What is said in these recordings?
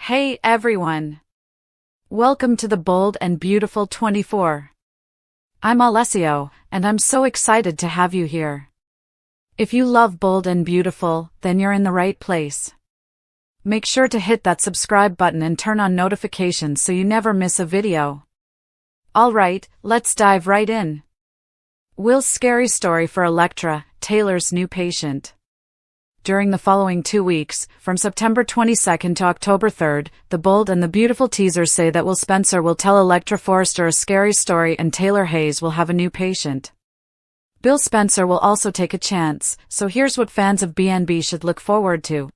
Hey everyone! Welcome to the Bold and Beautiful 24. I'm Alessio, and I'm so excited to have you here. If you love Bold and Beautiful, then you're in the right place. Make sure to hit that subscribe button and turn on notifications so you never miss a video. Alright, let's dive right in. Will's scary story for Electra, Taylor's new patient. During the following 2 weeks, from September 22nd to October 3rd, the Bold and the Beautiful teasers say that Will Spencer will tell Electra Forrester a scary story and Taylor Hayes will have a new patient. Bill Spencer will also take a chance, so here's what fans of BNB should look forward to.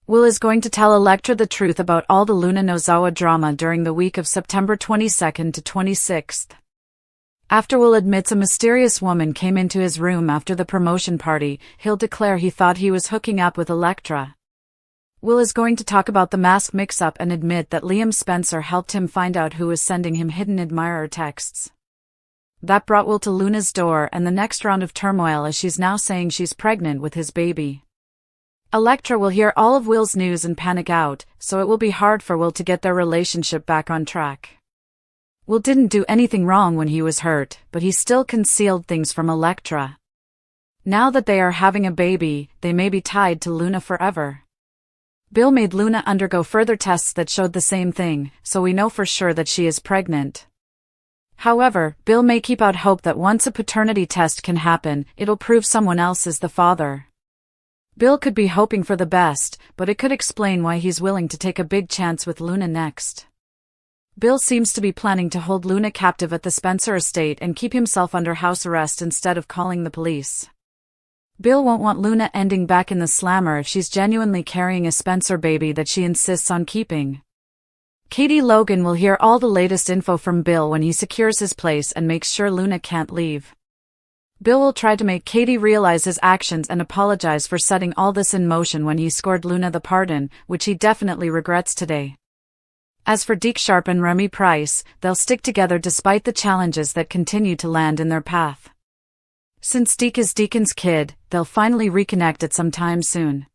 Will is going to tell Electra the truth about all the Luna Nozawa drama during the week of September 22nd to 26th. After Will admits a mysterious woman came into his room after the promotion party, he'll declare he thought he was hooking up with Electra. Will is going to talk about the mask mix-up and admit that Liam Spencer helped him find out who was sending him hidden admirer texts. That brought Will to Luna's door and the next round of turmoil as she's now saying she's pregnant with his baby. Electra will hear all of Will's news and panic out, so it will be hard for Will to get their relationship back on track. Will didn't do anything wrong when he was hurt, but he still concealed things from Electra. Now that they are having a baby, they may be tied to Luna forever. Bill made Luna undergo further tests that showed the same thing, so we know for sure that she is pregnant. However, Bill may keep out hope that once a paternity test can happen, it'll prove someone else is the father. Bill could be hoping for the best, but it could explain why he's willing to take a big chance with Luna next. Bill seems to be planning to hold Luna captive at the Spencer estate and keep himself under house arrest instead of calling the police. Bill won't want Luna ending back in the slammer if she's genuinely carrying a Spencer baby that she insists on keeping. Katie Logan will hear all the latest info from Bill when he secures his place and makes sure Luna can't leave. Bill will try to make Katie realize his actions and apologize for setting all this in motion when he scored Luna the pardon, which he definitely regrets today. As for Deke Sharp and Remy Price, they'll stick together despite the challenges that continue to land in their path. Since Deke is Deacon's kid, they'll finally reconnect at some time soon.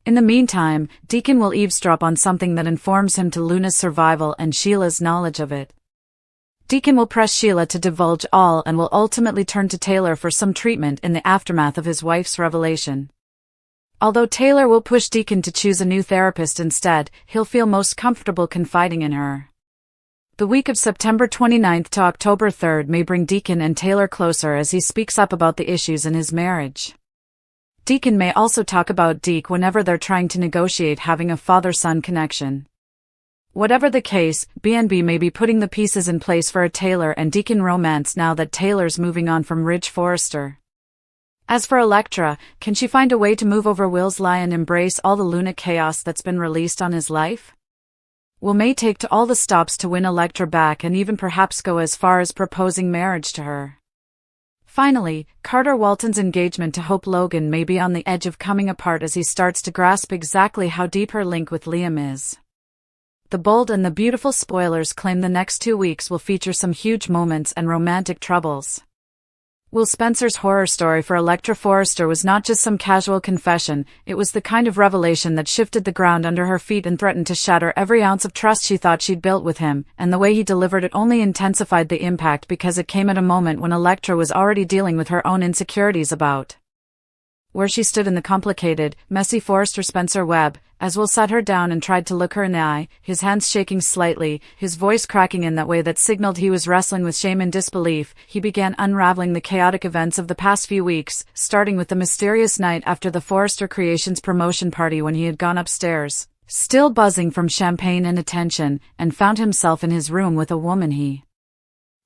In the meantime, Deacon will eavesdrop on something that informs him to Luna's survival and Sheila's knowledge of it. Deacon will press Sheila to divulge all and will ultimately turn to Taylor for some treatment in the aftermath of his wife's revelation. Although Taylor will push Deacon to choose a new therapist instead, he'll feel most comfortable confiding in her. The week of September 29th to October 3rd may bring Deacon and Taylor closer as he speaks up about the issues in his marriage. Deacon may also talk about Deke whenever they're trying to negotiate having a father-son connection. Whatever the case, BNB may be putting the pieces in place for a Taylor and Deacon romance now that Taylor's moving on from Ridge Forrester. As for Electra, can she find a way to move over Will's lie and embrace all the Luna chaos that's been released on his life? Will may take to all the stops to win Electra back and even perhaps go as far as proposing marriage to her. Finally, Carter Walton's engagement to Hope Logan may be on the edge of coming apart as he starts to grasp exactly how deep her link with Liam is. The Bold and the Beautiful spoilers claim the next 2 weeks will feature some huge moments and romantic troubles. Will Spencer's horror story for Electra Forrester was not just some casual confession, it was the kind of revelation that shifted the ground under her feet and threatened to shatter every ounce of trust she thought she'd built with him, and the way he delivered it only intensified the impact because it came at a moment when Electra was already dealing with her own insecurities about where she stood in the complicated, messy Forrester-Spencer web. As Will sat her down and tried to look her in the eye, his hands shaking slightly, his voice cracking in that way that signaled he was wrestling with shame and disbelief, he began unraveling the chaotic events of the past few weeks, starting with the mysterious night after the Forrester Creations promotion party when he had gone upstairs, still buzzing from champagne and attention, and found himself in his room with a woman he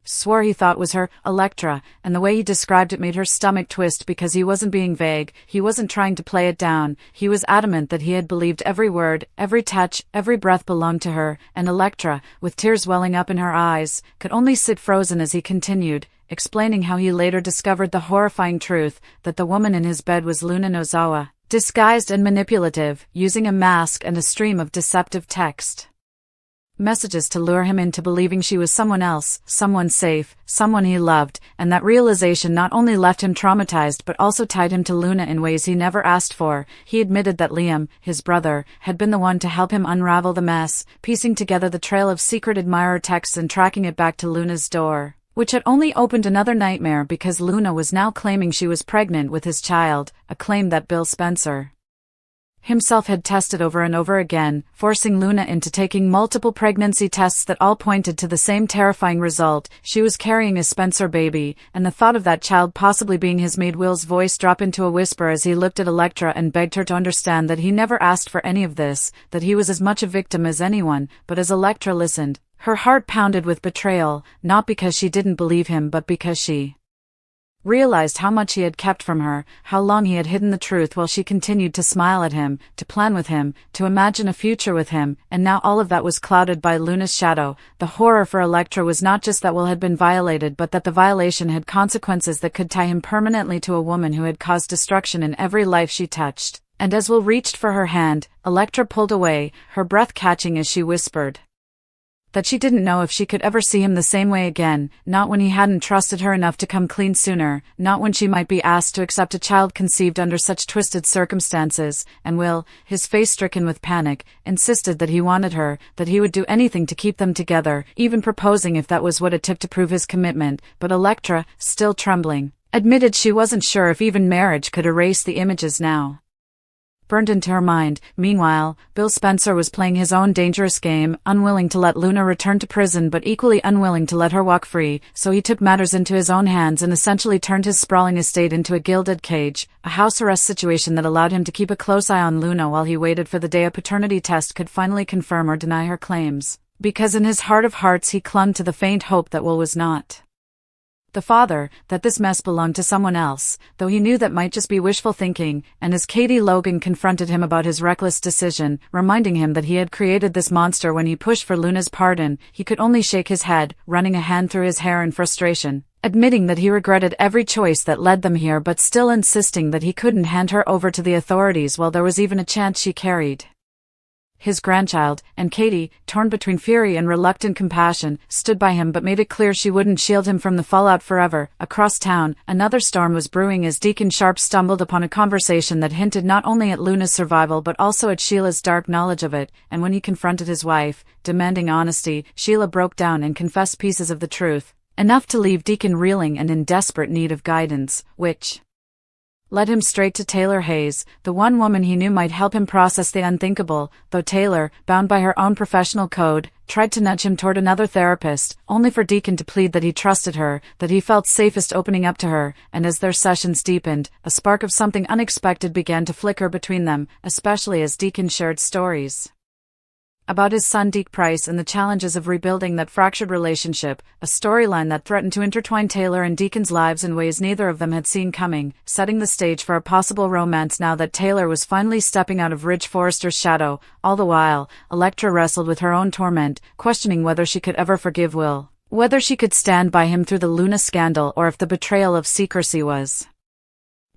swore he thought was her, Electra, and the way he described it made her stomach twist because he wasn't being vague, he wasn't trying to play it down, he was adamant that he had believed every word, every touch, every breath belonged to her, and Electra, with tears welling up in her eyes, could only sit frozen as he continued, explaining how he later discovered the horrifying truth that the woman in his bed was Luna Nozawa, disguised and manipulative, using a mask and a stream of deceptive text messages to lure him into believing she was someone else, someone safe, someone he loved, and that realization not only left him traumatized but also tied him to Luna in ways he never asked for. He admitted that Liam, his brother, had been the one to help him unravel the mess, piecing together the trail of secret admirer texts and tracking it back to Luna's door, which had only opened another nightmare because Luna was now claiming she was pregnant with his child, a claim that Bill Spencer himself had tested over and over again, forcing Luna into taking multiple pregnancy tests that all pointed to the same terrifying result. She was carrying a Spencer baby, and the thought of that child possibly being his made Will's voice drop into a whisper as he looked at Elektra and begged her to understand that he never asked for any of this, that he was as much a victim as anyone. But as Elektra listened, her heart pounded with betrayal, not because she didn't believe him but because she realized how much he had kept from her, how long he had hidden the truth while she continued to smile at him, to plan with him, to imagine a future with him, and now all of that was clouded by Luna's shadow. The horror for Elektra was not just that Will had been violated but that the violation had consequences that could tie him permanently to a woman who had caused destruction in every life she touched. And as Will reached for her hand, Elektra pulled away, her breath catching as she whispered that she didn't know if she could ever see him the same way again, not when he hadn't trusted her enough to come clean sooner, not when she might be asked to accept a child conceived under such twisted circumstances. And Will, his face stricken with panic, insisted that he wanted her, that he would do anything to keep them together, even proposing if that was what it took to prove his commitment. But Elektra, still trembling, admitted she wasn't sure if even marriage could erase the images now burned into her mind. Meanwhile, Bill Spencer was playing his own dangerous game, unwilling to let Luna return to prison but equally unwilling to let her walk free, so he took matters into his own hands and essentially turned his sprawling estate into a gilded cage, a house arrest situation that allowed him to keep a close eye on Luna while he waited for the day a paternity test could finally confirm or deny her claims, because in his heart of hearts he clung to the faint hope that Will was not the father, that this mess belonged to someone else, though he knew that might just be wishful thinking. And as Katie Logan confronted him about his reckless decision, reminding him that he had created this monster when he pushed for Luna's pardon, he could only shake his head, running a hand through his hair in frustration, admitting that he regretted every choice that led them here but still insisting that he couldn't hand her over to the authorities while there was even a chance she carried his grandchild. And Katie, torn between fury and reluctant compassion, stood by him but made it clear she wouldn't shield him from the fallout forever. Across town, another storm was brewing as Deacon Sharp stumbled upon a conversation that hinted not only at Luna's survival but also at Sheila's dark knowledge of it, and when he confronted his wife, demanding honesty, Sheila broke down and confessed pieces of the truth, enough to leave Deacon reeling and in desperate need of guidance, which led him straight to Taylor Hayes, the one woman he knew might help him process the unthinkable, though Taylor, bound by her own professional code, tried to nudge him toward another therapist, only for Deacon to plead that he trusted her, that he felt safest opening up to her. And as their sessions deepened, a spark of something unexpected began to flicker between them, especially as Deacon shared stories about his son Deke Price and the challenges of rebuilding that fractured relationship, a storyline that threatened to intertwine Taylor and Deacon's lives in ways neither of them had seen coming, setting the stage for a possible romance now that Taylor was finally stepping out of Ridge Forrester's shadow. All the while, Elektra wrestled with her own torment, questioning whether she could ever forgive Will, whether she could stand by him through the Luna scandal, or if the betrayal of secrecy was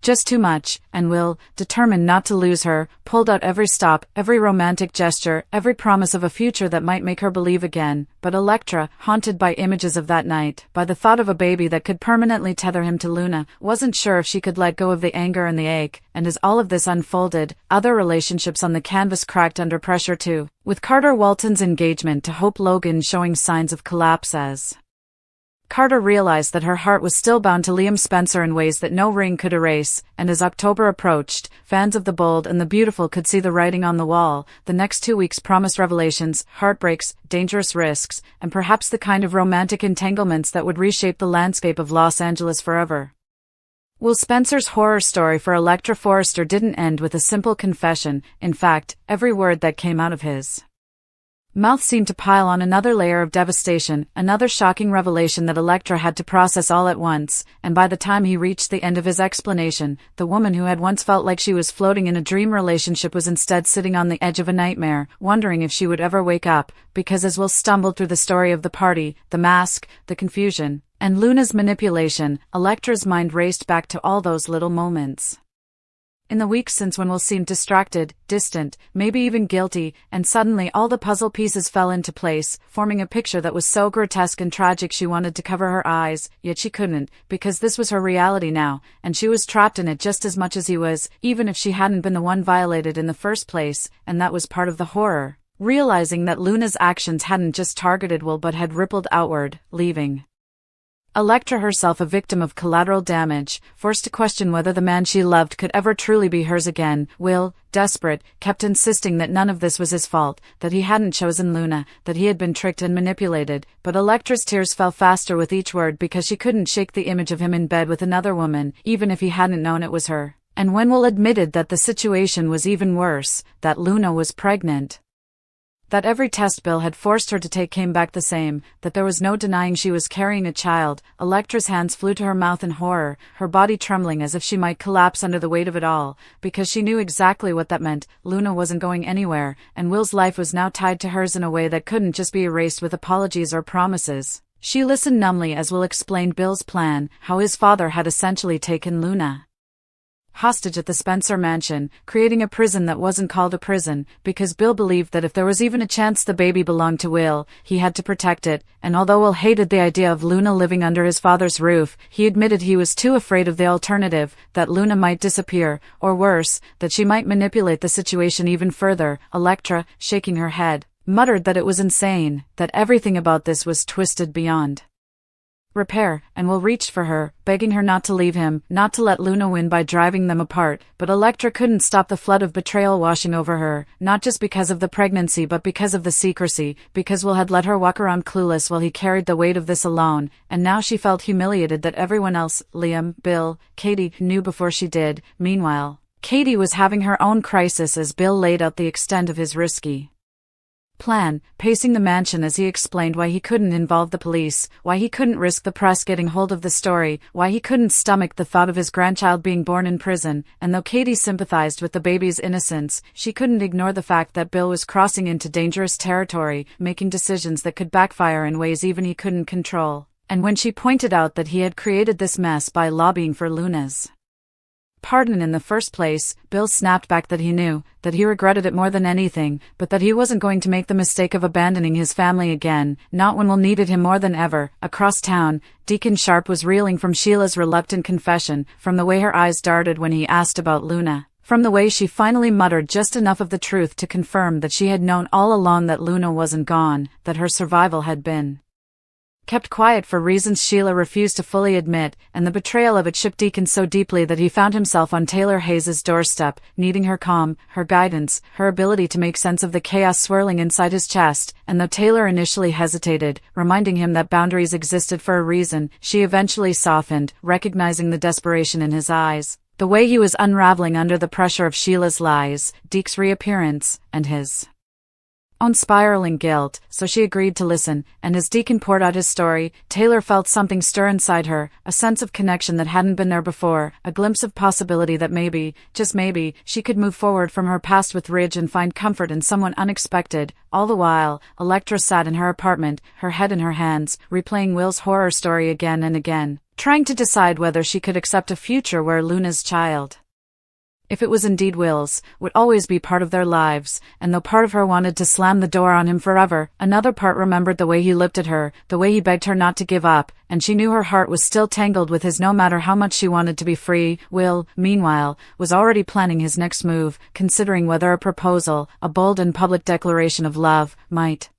just too much. And Will, determined not to lose her, pulled out every stop, every romantic gesture, every promise of a future that might make her believe again. But Elektra, haunted by images of that night, by the thought of a baby that could permanently tether him to Luna, wasn't sure if she could let go of the anger and the ache. And as all of this unfolded, other relationships on the canvas cracked under pressure too, with Carter Walton's engagement to Hope Logan showing signs of collapse as Carter realized that her heart was still bound to Liam Spencer in ways that no ring could erase. And as October approached, fans of the bold and the beautiful could see the writing on the wall. The next 2 weeks promised revelations, heartbreaks, dangerous risks, and perhaps the kind of romantic entanglements that would reshape the landscape of Los Angeles forever. Will Spencer's horror story for Elektra Forrester didn't end with a simple confession. In fact, every word that came out of his mouth seemed to pile on another layer of devastation, another shocking revelation that Elektra had to process all at once. And by the time he reached the end of his explanation, the woman who had once felt like she was floating in a dream relationship was instead sitting on the edge of a nightmare, wondering if she would ever wake up. Because as Will stumbled through the story of the party, the mask, the confusion, and Luna's manipulation, Elektra's mind raced back to all those little moments In the weeks since when Will seemed distracted, distant, maybe even guilty, and suddenly all the puzzle pieces fell into place, forming a picture that was so grotesque and tragic she wanted to cover her eyes, yet she couldn't, because this was her reality now, and she was trapped in it just as much as he was, even if she hadn't been the one violated in the first place, and that was part of the horror. Realizing that Luna's actions hadn't just targeted Will but had rippled outward, leaving Electra herself a victim of collateral damage, forced to question whether the man she loved could ever truly be hers again. Will, desperate, kept insisting that none of this was his fault, that he hadn't chosen Luna, that he had been tricked and manipulated, but Electra's tears fell faster with each word because she couldn't shake the image of him in bed with another woman, even if he hadn't known it was her. And when Will admitted that the situation was even worse, that Luna was pregnant, that every test Bill had forced her to take came back the same, that there was no denying she was carrying a child, Electra's hands flew to her mouth in horror, her body trembling as if she might collapse under the weight of it all, because she knew exactly what that meant. Luna wasn't going anywhere, and Will's life was now tied to hers in a way that couldn't just be erased with apologies or promises. She listened numbly as Will explained Bill's plan, how his father had essentially taken Luna hostage at the Spencer mansion, creating a prison that wasn't called a prison, because Bill believed that if there was even a chance the baby belonged to Will, he had to protect it, and although Will hated the idea of Luna living under his father's roof, he admitted he was too afraid of the alternative, that Luna might disappear, or worse, that she might manipulate the situation even further. Electra, shaking her head, muttered that it was insane, that everything about this was twisted beyond repair, and Will reached for her, begging her not to leave him, not to let Luna win by driving them apart, but Electra couldn't stop the flood of betrayal washing over her, not just because of the pregnancy but because of the secrecy, because Will had let her walk around clueless while he carried the weight of this alone, and now she felt humiliated that everyone else, Liam, Bill, Katie, knew before she did. Meanwhile, Katie was having her own crisis as Bill laid out the extent of his risky plan, pacing the mansion as he explained why he couldn't involve the police, why he couldn't risk the press getting hold of the story, why he couldn't stomach the thought of his grandchild being born in prison, and though Katie sympathized with the baby's innocence, she couldn't ignore the fact that Bill was crossing into dangerous territory, making decisions that could backfire in ways even he couldn't control. And when she pointed out that he had created this mess by lobbying for Luna's pardon in the first place, Bill snapped back that he knew, that he regretted it more than anything, but that he wasn't going to make the mistake of abandoning his family again, not when Will needed him more than ever. Across town, Deacon Sharp was reeling from Sheila's reluctant confession, from the way her eyes darted when he asked about Luna, from the way she finally muttered just enough of the truth to confirm that she had known all along that Luna wasn't gone, that her survival had been kept quiet for reasons Sheila refused to fully admit, and the betrayal of it shook Deacon so deeply that he found himself on Taylor Hayes's doorstep, needing her calm, her guidance, her ability to make sense of the chaos swirling inside his chest, and though Taylor initially hesitated, reminding him that boundaries existed for a reason, she eventually softened, recognizing the desperation in his eyes, the way he was unraveling under the pressure of Sheila's lies, Deke's reappearance, and his own spiraling guilt, so she agreed to listen, and as Deacon poured out his story, Taylor felt something stir inside her, a sense of connection that hadn't been there before, a glimpse of possibility that maybe, just maybe, she could move forward from her past with Ridge and find comfort in someone unexpected. All the while, Electra sat in her apartment, her head in her hands, replaying Will's horror story again and again, trying to decide whether she could accept a future where Luna's child, if it was indeed Will's, would always be part of their lives, and though part of her wanted to slam the door on him forever, another part remembered the way he looked at her, the way he begged her not to give up, and she knew her heart was still tangled with his no matter how much she wanted to be free. Will, meanwhile, was already planning his next move, considering whether a proposal, a bold and public declaration of love, might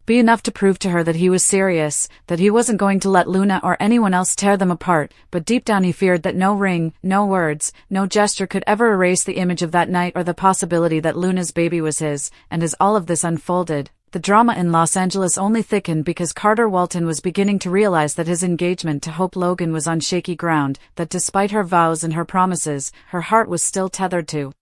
be enough to prove to her that he was serious, that he wasn't going to let Luna or anyone else tear them apart, but deep down he feared that no ring, no words, no gesture could ever erase the image of that night or the possibility that Luna's baby was his. And as all of this unfolded, the drama in Los Angeles only thickened because Carter Walton was beginning to realize that his engagement to Hope Logan was on shaky ground, that despite her vows and her promises, her heart was still tethered to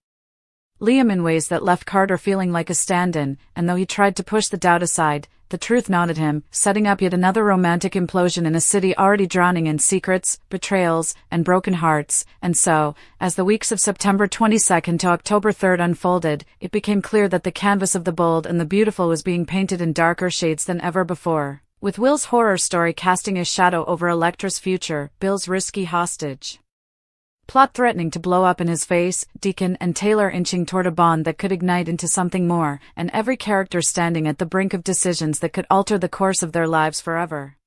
Liam in ways that left Carter feeling like a stand-in, and though he tried to push the doubt aside, the truth gnawed at him, setting up yet another romantic implosion in a city already drowning in secrets, betrayals, and broken hearts. And so, as the weeks of September 22nd to October 3rd unfolded, it became clear that the canvas of the bold and the beautiful was being painted in darker shades than ever before. With Will's horror story casting a shadow over Electra's future, Bill's risky hostage Plot threatening to blow up in his face, Deacon and Taylor inching toward a bond that could ignite into something more, and every character standing at the brink of decisions that could alter the course of their lives forever.